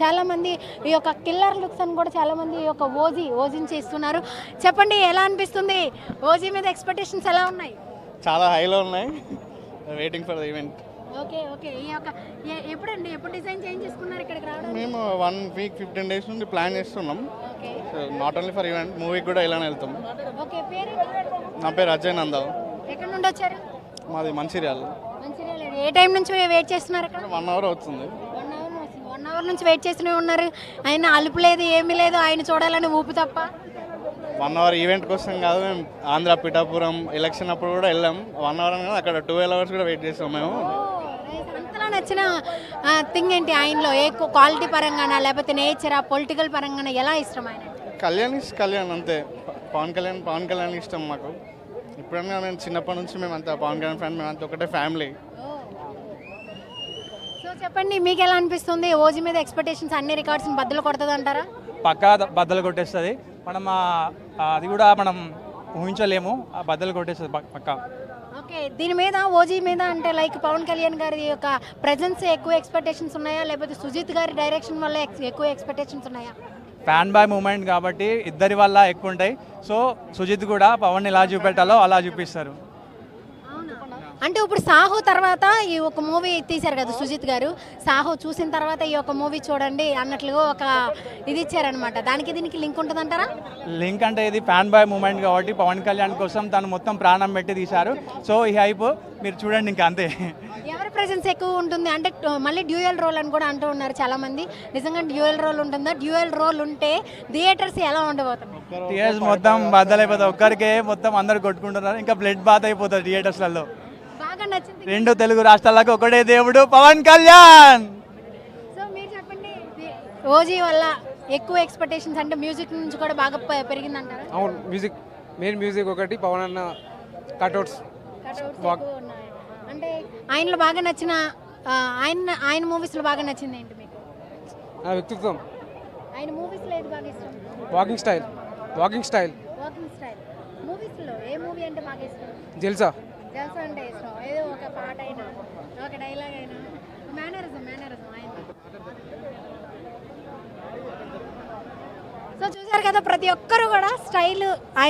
చాలామంది ఈ యొక్క కిల్లర్ లుక్స్ అని కూడా చాలామంది ఈ యొక్క ఓజీని చేస్తున్నారు. చెప్పండి, ఎలా అనిపిస్తుంది? ఓజీ మీద ఎక్స్పెక్టేషన్స్ ఎలా ఉన్నాయి? చాలా హైలో ఉన్నాయి. Waiting for the event. Okay okay. ఈ యొక్క ఎప్పుడండి ఎప్పుడు డిజైన్ చేంజ్ చేసుకున్నారు ఇక్కడికి రావడం? మేము 1 వీక్ 15 డేస్ నుండి ప్లాన్ చేస్తున్నాం. Okay not only for event, మూవీకి కూడా ఇలానే వెళ్తాం. ఓకే. పేరు? నా పేరు అజయ్ నందావ్. ఎక్కడి నుండి వచ్చారు? మాది మంచిర్యాల. మంచిర్యాల. ఏ టైం నుంచి వెయిట్ చేస్తున్నారు ఇక్కడ? 1 అవర్ అవుతుంది. 1 అవర్ నుంచి వెయిట్ చేస్తూనే ఉన్నారు. ఆయన అలుపు లేదు, ఏమీ లేదు, ఆయన చూడాలని ఊపు తప్ప. 1 అవర్ ఈవెంట్ కోసం కాదు, మేము ఆంధ్ర పిఠాపురం ఎలక్షన్ అప్పుడు కూడా వెళ్ళాం. 1 అవర్ అని కాదు, అక్కడ 12 అవర్స్ కూడా వెయిట్ చేస్తాం మేము. అంతలా నచ్చిన థింగ్ ఏంటి ఆయనలో? ఏ క్వాలిటీ పరంగానా, లేకపోతే నేచరా, పొలిటికల్ పరంగానా, ఎలా ఇష్టం ఆయన? కళ్యాణ్ అంతే. పవన్ కళ్యాణ్ ఇష్టం మాకు. ఇప్పుడన్నా మేము చిన్నప్పటి నుంచి మేమంతా పవన్ కళ్యాణ్ ఫ్యాన్, మేమంతా ఒకటే ఫ్యామిలీ. సో చెప్పండి, మీకు ఎలా అనిపిస్తుంది? ఓజీ మీద ఎక్స్పెక్టేషన్స్ అన్ని రికార్డ్స్ని బద్దలు కొడుతుంది అంటారా? పక్కా బద్దలు కొట్టేస్తుంది. మనం అది కూడా మనం ఊహించలేము, ఆ బద్దలు కొట్టేస్తుంది పక్కా. ఓకే. దీని మీద ఓజీ మీద అంటే లైక్ పవన్ కళ్యాణ్ గారి యొక్క ప్రెజెన్స్ ఎక్కువ ఎక్స్పెక్టేషన్స్ ఉన్నాయా, లేకపోతే సుజిత్ గారి డైరెక్షన్ వల్ల ఎక్కువ ఎక్స్పెక్టేషన్స్ ఉన్నాయా? ఫ్యాన్ బాయ్ మూమెంట్ కాబట్టి ఇద్దరి వల్ల ఎక్కువ ఉంటాయి. సో సుజిత్ కూడా పవన్ ఎలా చూపెట్టాలో అలా చూపిస్తారు. అంటే ఇప్పుడు సాహో తర్వాత ఈ ఒక మూవీ తీశారు కదా సుజిత్ గారు. సాహో చూసిన తర్వాత ఈ యొక్క మూవీ చూడండి అన్నట్లుగా ఒక ఇది ఇచ్చారనమాట. దానికి దీనికి లింక్ ఉంటుందంటారా? లింక్ అంటే ఇది ఫ్యాన్ బాయ్ మూమెంట్ కాబట్టి పవన్ కళ్యాణ్ కోసం తను మొత్తం ప్రాణం పెట్టి తీశారు. సో ఈ హైప్ మీరు చూడండి, ఇంకా అంతే. ఎవరి ప్రెజెన్స్ ఎక్కువ ఉంటుంది అంటే మళ్ళీ డ్యూయల్ రోల్ అని కూడా అంటూ ఉన్నారు చాలామంది. నిజంగా డ్యూయల్ రోల్ ఉంటుందా? డ్యూయల్ రోల్ ఉంటే థియేటర్స్ ఎలా ఉండబోతుంది? థియేటర్స్ మొత్తం బద్దలైపోతాయి. ఒక్కరికే మొత్తం అందరు కొట్టుకుంటున్నారు. ఇంకా బ్లడ్ బాత్ అయిపోతుంది థియేటర్స్లలో. బాగా నచ్చింది. 2 తెలుగు రాష్ట్రాలకు ఒకటే దేవుడు పవన్ కళ్యాణ్. సో మీరు చెప్పండి, ఓజీ వల్ల ఎక్కువ ఎక్స్పెక్టేషన్స్ అంటే మ్యూజిక్ నుంచి కూడా బాగా పెరిగిందంటారా? అవును, మ్యూజిక్ ఒకటి, పవన్ అన్న కట్అవుట్స్ అంటే ఆయనలో బాగా నచ్చిన ఆయన మూవీస్లో బాగా నచ్చింది ఏంటి మీకు? వ్యక్తిత్వం, ఆయన మూవీస్లో ఏది బాగా ఇష్టం? Walking style. Walking style. మూవీస్లో ఏ మూవీ అంటే బాగా ఇష్టం? జల్సా అంటే ఇష్టం. ఏదో ఒక పాట అయినా, ఒక డైలాగ్ అయినా, మేనరిజం ఆయన. సో చూసారు కదా, ప్రతి ఒక్కరు కూడా స్టైల్ ఆయన